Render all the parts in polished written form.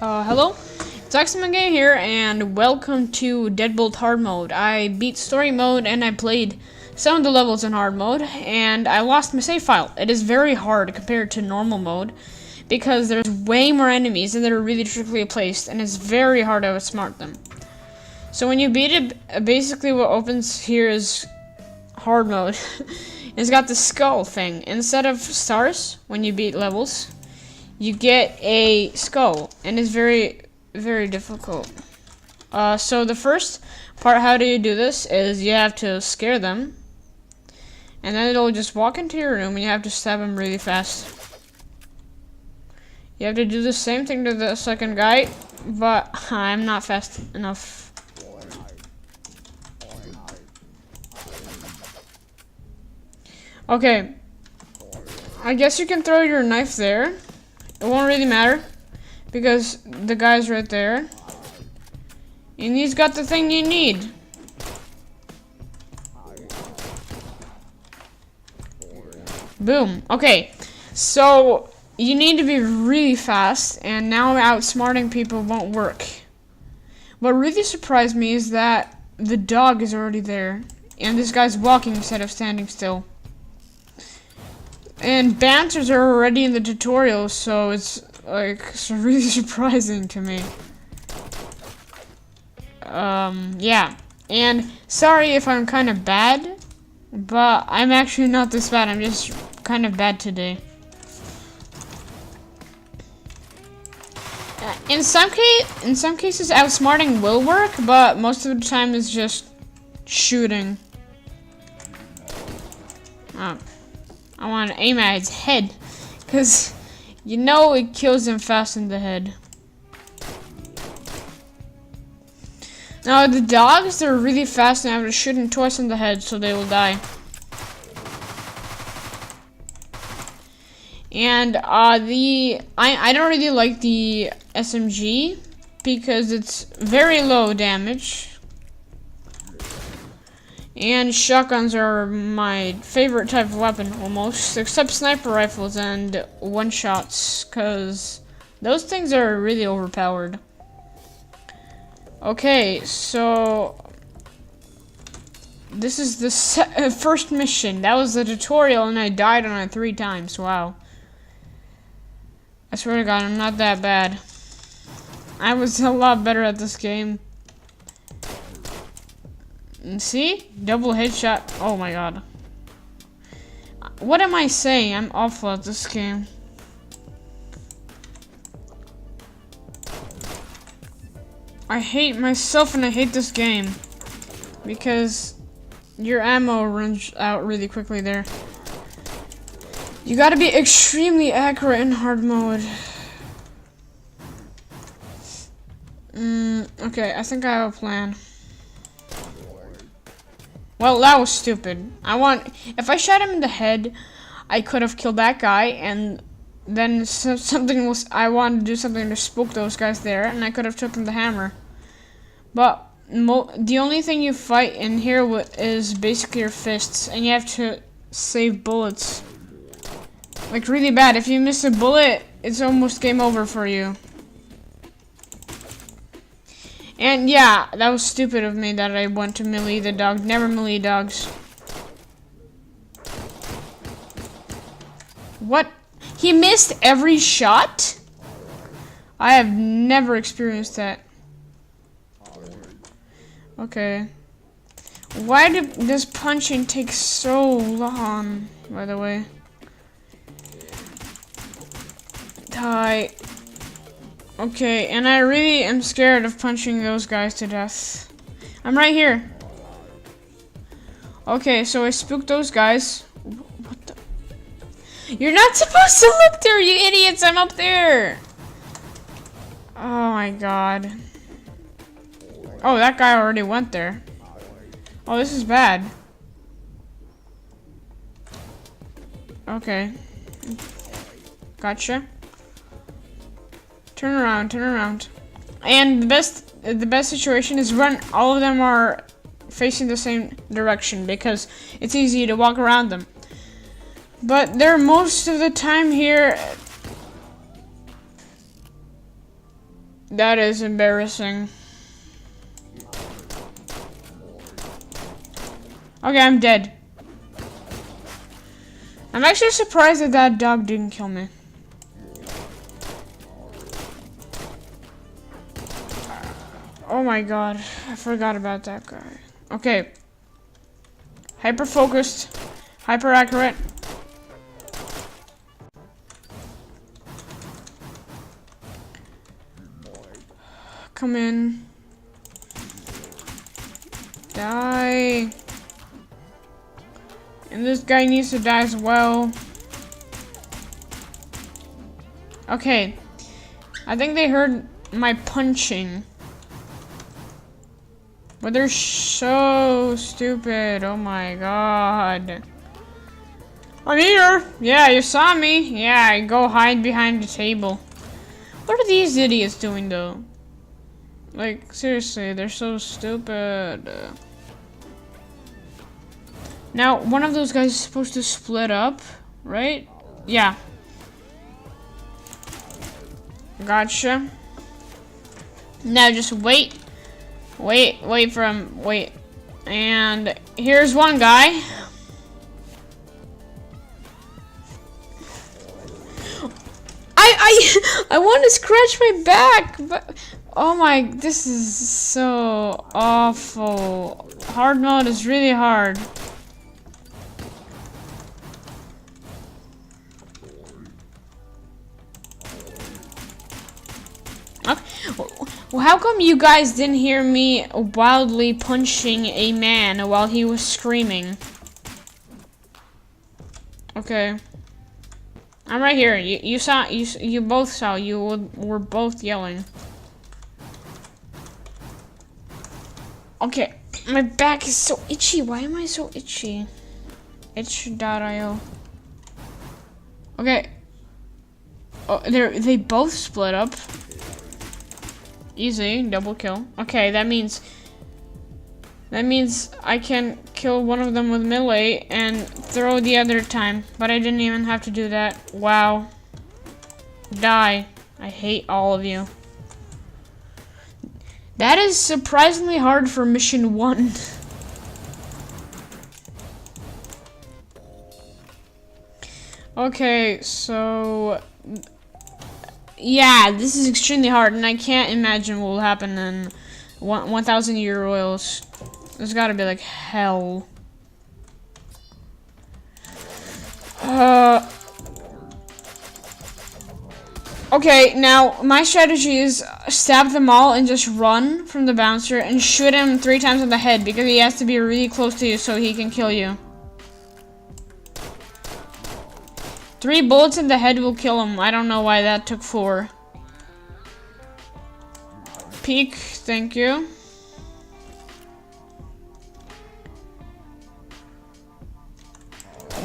Hello, it's Game here, and welcome to Deadbolt Hard Mode. I beat story mode, and I played some of the levels in hard mode, and I lost my save file. It is very hard compared to normal mode, because there's way more enemies, and they're really trickyly placed, and it's very hard to outsmart them. So when you beat it, basically what opens here is hard mode. It's got the skull thing. Instead of stars, when you beat levels, you get a skull, and it's very, very difficult. So the first part, how do you do this, is you have to scare them, and then it'll just walk into your room, and you have to stab them really fast. You have to do the same thing to the second guy, but I'm not fast enough. Okay, I guess you can throw your knife there. It won't really matter, because the guy's right there. And he's got the thing you need. Boom. Okay, so you need to be really fast, and now outsmarting people won't work. What really surprised me is that the dog is already there, and this guy's walking instead of standing still. And banters are already in the tutorial, so it's really surprising to me. Yeah. And sorry if I'm kind of bad, but I'm actually not this bad. I'm just kind of bad today. In some cases, outsmarting will work, but most of the time it's just shooting. Oh. I want to aim at its head, because you know it kills him fast in the head. Now the dogs, they're really fast, and I have to shoot them twice in the head so they will die. And I don't really like the SMG because it's very low damage. And shotguns are my favorite type of weapon, almost, except sniper rifles and one-shots, because those things are really overpowered. Okay, so this is the first mission. That was the tutorial, and I died on it 3 times. Wow. I swear to God, I'm not that bad. I was a lot better at this game. See? Double headshot. Oh my God. What am I saying? I'm awful at this game. I hate myself and I hate this game. Because your ammo runs out really quickly there. You gotta be extremely accurate in hard mode. Okay, I think I have a plan. Well, that was stupid. If I shot him in the head, I could have killed that guy, and then I wanted to do something to spook those guys there, and I could have taken the hammer. But the only thing you fight in here is basically your fists, and you have to save bullets. Like, really bad. If you miss a bullet, it's almost game over for you. And yeah, that was stupid of me that I went to melee the dog. Never melee dogs. What? He missed every shot? I have never experienced that. Okay. Why did this punching take so long, by the way? Die. Okay, and I really am scared of punching those guys to death. I'm right here. Okay, so I spooked those guys. What the? You're not supposed to look there, you idiots! I'm up there! Oh my God. Oh, that guy already went there. Oh, this is bad. Okay. Gotcha. Turn around, turn around. And the best situation is when all of them are facing the same direction, because it's easy to walk around them. But they're most of the time here That is embarrassing. Okay, I'm dead. I'm actually surprised that that dog didn't kill me. Oh my god, I forgot about that guy. Okay. Hyper focused, hyper accurate. Come in. Die. And this guy needs to die as well. Okay. I think they heard my punching. But they're so stupid. Oh my god. I'm here. Yeah, you saw me. Yeah, go hide behind the table. What are these idiots doing though? Like, seriously, they're so stupid. Now, one of those guys is supposed to split up, right? Yeah. Gotcha. Now, just wait. Wait for him. Wait. And here's one guy. I want to scratch my back, but oh my, this is so awful. Hard mode is really hard. Okay. Well, how come you guys didn't hear me wildly punching a man while he was screaming? Okay. I'm right here. You saw, you both saw, were both yelling. Okay, my back is so itchy. Why am I so itchy? Itch.io. Okay. Oh, they both split up. Easy, double kill. Okay, that means I can kill one of them with melee and throw the other time, but I didn't even have to do that. Wow. Die. I hate all of you. That is surprisingly hard for mission 1. Okay, so yeah, this is extremely hard, and I can't imagine what will happen in 1,000 year oils. There's gotta be like hell. Okay, now my strategy is stab them all and just run from the bouncer and shoot him 3 times in the head because he has to be really close to you so he can kill you. 3 bullets in the head will kill him. I don't know why that took 4. Peek, thank you.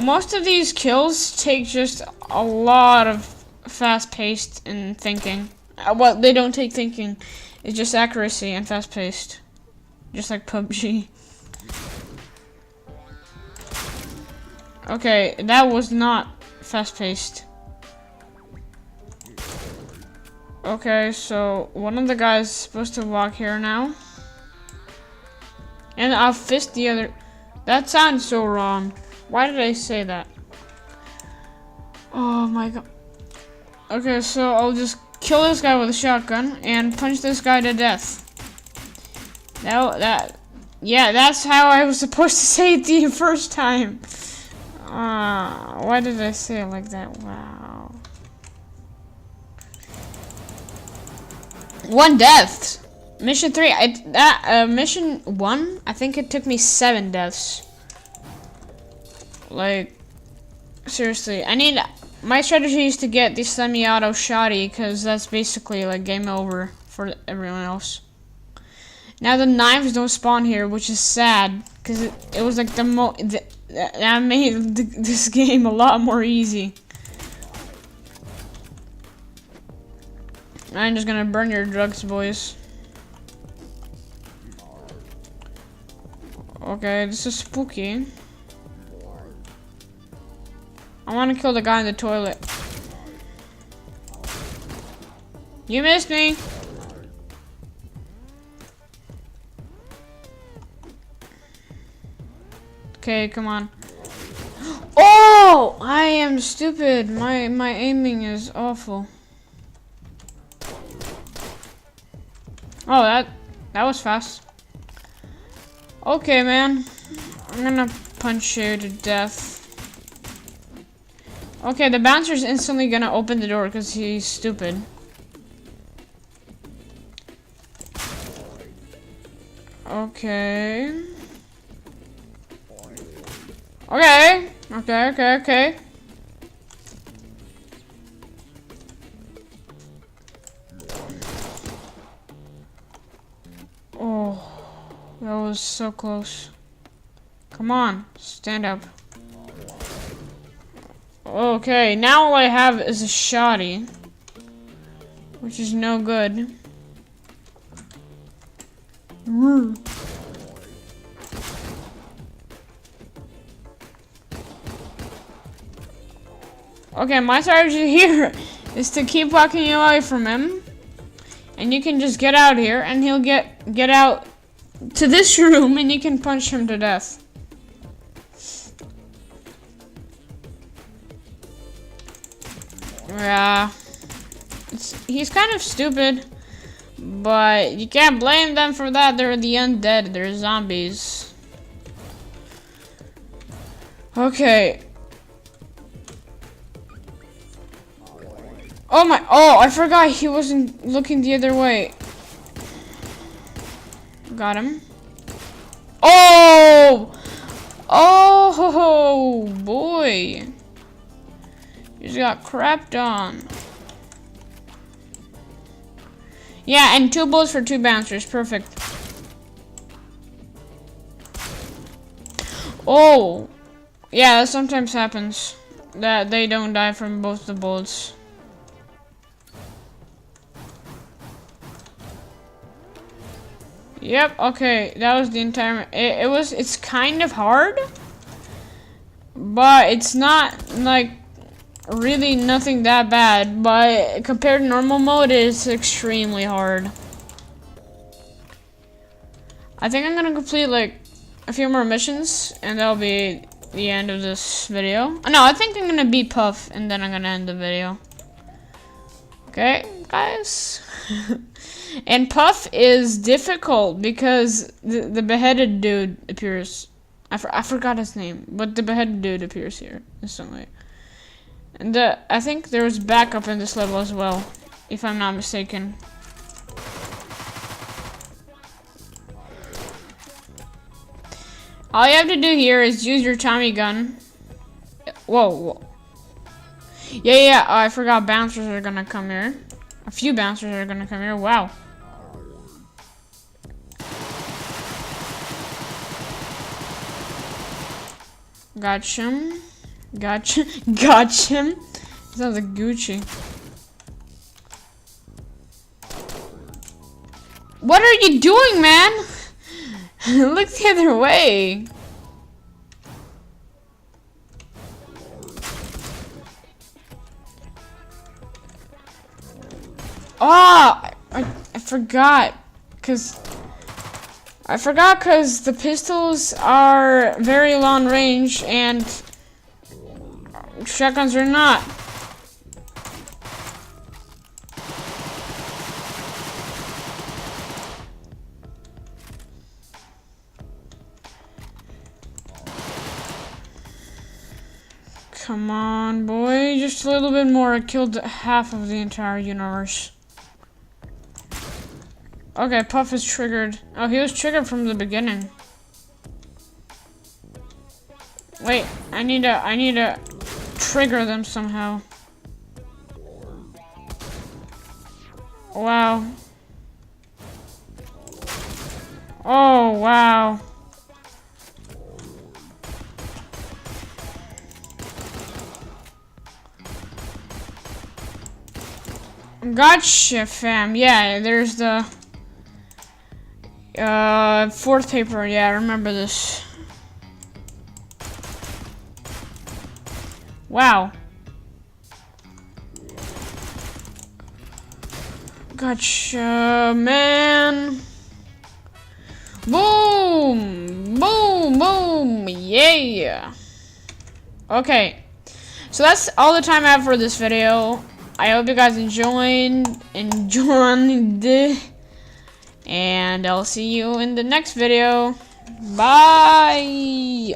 Most of these kills take just a lot of fast-paced and thinking. Well, they don't take thinking. It's just accuracy and fast-paced. Just like PUBG. Okay, that was not fast-paced. Okay, so one of the guys is supposed to walk here now. And I'll fist the other. That sounds so wrong. Why did I say that? Oh my god. Okay, so I'll just kill this guy with a shotgun and punch this guy to death. Yeah, that's how I was supposed to say it the first time. Why did I say it like that? Wow. 1 death. Mission 3. Mission 1. I think it took me 7 deaths. Like, seriously, my strategy is to get the semi-auto shotty because that's basically like game over for everyone else. Now the knives don't spawn here, which is sad because it was like that made this game a lot more easy. I'm just gonna burn your drugs, boys. Okay, this is spooky. I want to kill the guy in the toilet. You missed me. Okay, come on. Oh, I am stupid. My aiming is awful. Oh, that was fast. Okay, man. I'm gonna punch you to death. Okay, the bouncer's instantly gonna open the door because he's stupid. Okay. Okay. Okay. Oh, that was so close. Come on, stand up. Okay, now all I have is a shoddy, which is no good. Okay, my strategy here is to keep walking away from him, and you can just get out here, and he'll get out to this room, and you can punch him to death. Yeah, he's kind of stupid, but you can't blame them for that. They're the undead. They're zombies. Okay. Oh, I forgot he wasn't looking the other way. Got him. Oh! Oh, boy. You just got crapped on. Yeah, and 2 bullets for 2 bouncers. Perfect. Oh! Yeah, that sometimes happens. That they don't die from both the bullets. Yep, okay, that was the entire... It's kind of hard, but it's not, like, really nothing that bad, but compared to normal mode, it's extremely hard. I think I'm gonna complete, like, a few more missions, and that'll be the end of this video. No, I think I'm gonna beat Puff, and then I'm gonna end the video. Okay, guys? And Puff is difficult because the beheaded dude appears. I forgot his name, but the beheaded dude appears here instantly. And I think there was backup in this level as well, if I'm not mistaken. All you have to do here is use your Tommy gun. Whoa. Yeah, I forgot bouncers are gonna come here. A few bouncers are gonna come here. Wow. Gotcha. Sounds like Gucci. What are you doing, man? Look the other way. Oh, I forgot, cause the pistols are very long range and shotguns are not. Come on, boy, just a little bit more. I killed half of the entire universe. Okay, Puff is triggered. Oh, he was triggered from the beginning. Wait, I need to trigger them somehow. Wow. Oh, wow. Gotcha, fam. Yeah, there's the 4th paper. Yeah, I remember this. Wow. Gotcha, man. Boom! Boom! Boom! Yeah. Okay. So that's all the time I have for this video. I hope you guys enjoyed, and I'll see you in the next video. Bye.